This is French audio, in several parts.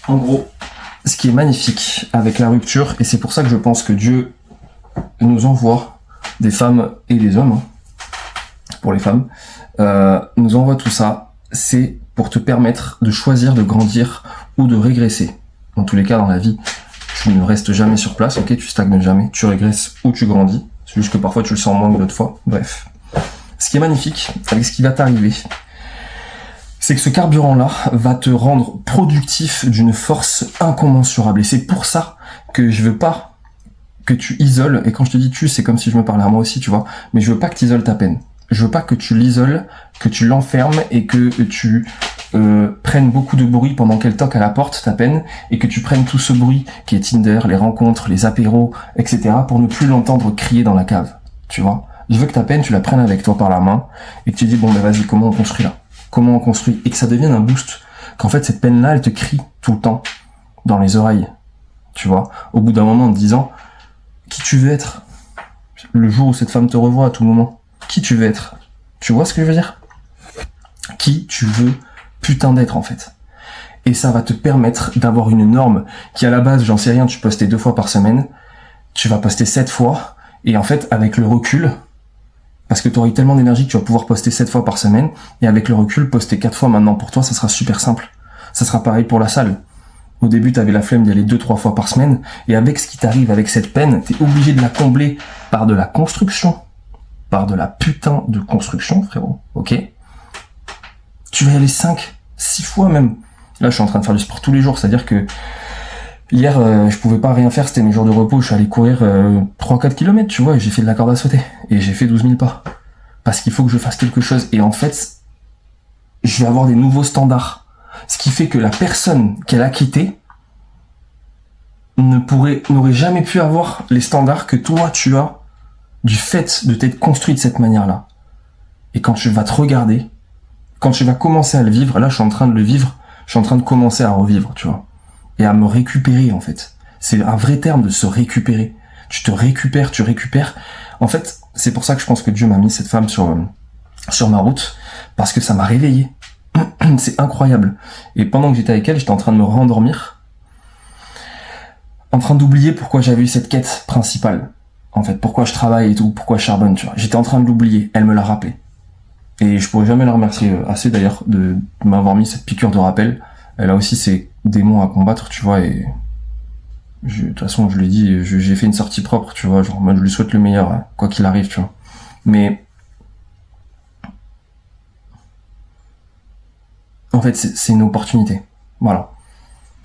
En gros, ce qui est magnifique avec la rupture, et c'est pour ça que je pense que Dieu nous envoie des femmes et des hommes, hein, pour les femmes, nous envoie tout ça, c'est pour te permettre de choisir de grandir ou de régresser. Dans tous les cas, dans la vie, tu ne restes jamais sur place, ok, tu stagnes jamais, tu régresses ou tu grandis. C'est juste que parfois tu le sens moins que d'autres fois. Bref. Ce qui est magnifique avec ce qui va t'arriver, c'est que ce carburant-là va te rendre productif d'une force incommensurable. Et c'est pour ça que je veux pas que tu isoles, et quand je te dis tu, c'est comme si je me parlais à moi aussi, tu vois, mais je veux pas que tu isoles ta peine. Je veux pas que tu l'isoles, que tu l'enfermes et que tu prennes beaucoup de bruit pendant qu'elle toque à la porte, ta peine, et que tu prennes tout ce bruit qui est Tinder, les rencontres, les apéros, etc. pour ne plus l'entendre crier dans la cave, tu vois. Je veux que ta peine, tu la prennes avec toi par la main et que tu dis, bon ben vas-y, comment on construit là? Comment on construit? Et que ça devienne un boost. Qu'en fait, cette peine-là, elle te crie tout le temps dans les oreilles, tu vois. Au bout d'un moment, en te disant, qui tu veux être? Le jour où cette femme te revoit à tout moment, qui tu veux être? Tu vois ce que je veux dire? Qui tu veux putain d'être, en fait. Et ça va te permettre d'avoir une norme qui, à la base, j'en sais rien, tu postais 2 fois par semaine, tu vas poster 7 fois, et en fait, avec le recul, parce que tu auras eu tellement d'énergie que tu vas pouvoir poster 7 fois par semaine, et avec le recul, poster 4 fois maintenant pour toi, ça sera super simple. Ça sera pareil pour la salle. Au début, t'avais la flemme d'y aller 2-3 fois par semaine, et avec ce qui t'arrive, avec cette peine, t'es obligé de la combler par de la construction. Par de la putain de construction, frérot. Ok? Tu vas y aller 5, 6 fois même. Là, je suis en train de faire du sport tous les jours, c'est-à-dire que hier, je pouvais pas rien faire, c'était mes jours de repos, je suis allé courir 3-4 km, tu vois, et j'ai fait de la corde à sauter. Et j'ai fait 12 000 pas. Parce qu'il faut que je fasse quelque chose. Et en fait, je vais avoir des nouveaux standards. Ce qui fait que la personne qu'elle a quittée n'aurait jamais pu avoir les standards que toi tu as du fait de t'être construit de cette manière-là. Et quand tu vas te regarder, quand tu vas commencer à le vivre, là je suis en train de le vivre, je suis en train de commencer à revivre, tu vois. Et à me récupérer, en fait. C'est un vrai terme de se récupérer. Tu te récupères, tu récupères. En fait, c'est pour ça que je pense que Dieu m'a mis cette femme sur ma route, parce que ça m'a réveillé. C'est incroyable. Et pendant que j'étais avec elle, j'étais en train de me rendormir, en train d'oublier pourquoi j'avais eu cette quête principale. En fait, pourquoi je travaille et tout, pourquoi je charbonne, tu vois. J'étais en train de l'oublier, elle me l'a rappelé. Et je pourrais jamais la remercier assez d'ailleurs de m'avoir mis cette piqûre de rappel. Elle a aussi ses démons à combattre, tu vois, et de toute façon, je l'ai dit, j'ai fait une sortie propre, tu vois, genre, moi je lui souhaite le meilleur, hein, quoi qu'il arrive, tu vois. Mais en fait, c'est une opportunité. Voilà.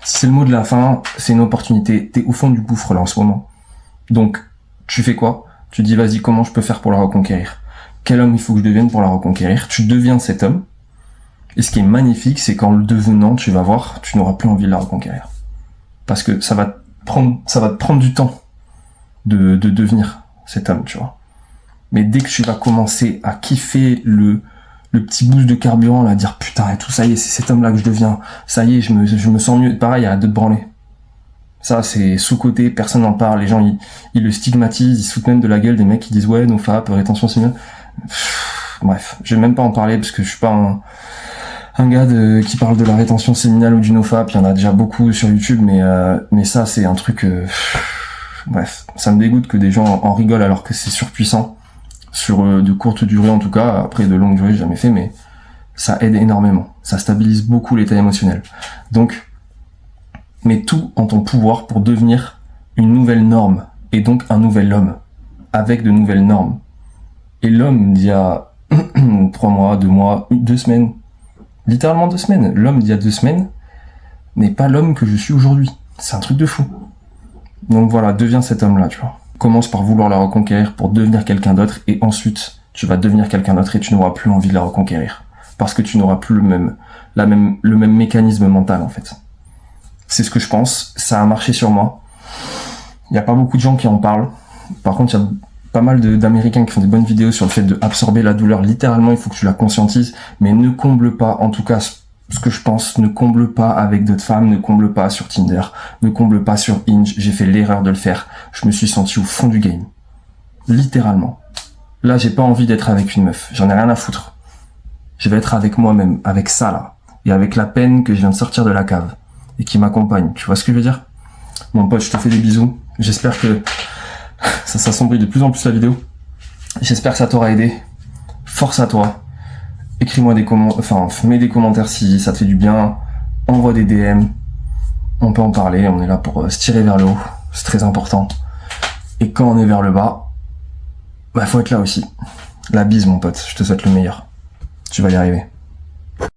C'est le mot de la fin, c'est une opportunité. T'es au fond du gouffre là en ce moment. Donc, tu fais quoi? Tu dis, vas-y, comment je peux faire pour la reconquérir? Quel homme il faut que je devienne pour la reconquérir? Tu deviens cet homme. Et ce qui est magnifique, c'est qu'en le devenant, tu vas voir, tu n'auras plus envie de la reconquérir. Parce que ça va te prendre du temps de devenir cet homme, tu vois. Mais dès que tu vas commencer à kiffer le petit boost de carburant, là, à dire putain et tout, ça y est, c'est cet homme-là que je deviens. Ça y est, je me sens mieux. Pareil, arrête de te branler. Ça, c'est sous-côté, personne n'en parle. Les gens, ils le stigmatisent, ils se foutent même de la gueule des mecs qui disent ouais, NoFap, rétention séminale. Bref, je vais même pas en parler parce que je suis pas un gars qui parle de la rétention séminale ou du NoFap. Il y en a déjà beaucoup sur YouTube, mais ça, c'est un truc... bref, ça me dégoûte que des gens en rigolent alors que c'est surpuissant. Sur de courte durée en tout cas, après de longue durée, j'ai jamais fait, mais ça aide énormément. Ça stabilise beaucoup l'état émotionnel. Donc, mets tout en ton pouvoir pour devenir une nouvelle norme, et donc un nouvel homme, avec de nouvelles normes. Et l'homme d'il y a 3 mois, 2 mois, 2 semaines, littéralement 2 semaines, l'homme d'il y a 2 semaines n'est pas l'homme que je suis aujourd'hui. C'est un truc de fou. Donc voilà, deviens cet homme-là, tu vois. Commence par vouloir la reconquérir pour devenir quelqu'un d'autre, et ensuite, tu vas devenir quelqu'un d'autre et tu n'auras plus envie de la reconquérir. Parce que tu n'auras plus le même mécanisme mental, en fait. C'est ce que je pense, ça a marché sur moi. Il n'y a pas beaucoup de gens qui en parlent. Par contre, il y a pas mal d'Américains qui font des bonnes vidéos sur le fait de absorber la douleur. Littéralement, il faut que tu la conscientises, mais ne comble pas, en tout cas, ce que je pense, ne comble pas avec d'autres femmes, ne comble pas sur Tinder, ne comble pas sur Hinge. J'ai fait l'erreur de le faire. Je me suis senti au fond du game. Littéralement. Là, j'ai pas envie d'être avec une meuf. J'en ai rien à foutre. Je vais être avec moi-même, avec ça, là. Et avec la peine que je viens de sortir de la cave. et qui m'accompagne. Tu vois ce que je veux dire? Mon pote, je te fais des bisous. J'espère que ça s'assombrit de plus en plus la vidéo. J'espère que ça t'aura aidé. Force à toi. Écris-moi des commentaires, enfin, mets des commentaires si ça te fait du bien. Envoie des DM. On peut en parler. On est là pour se tirer vers le haut. C'est très important. Et quand on est vers le bas, bah, faut être là aussi. La bise, mon pote. Je te souhaite le meilleur. Tu vas y arriver.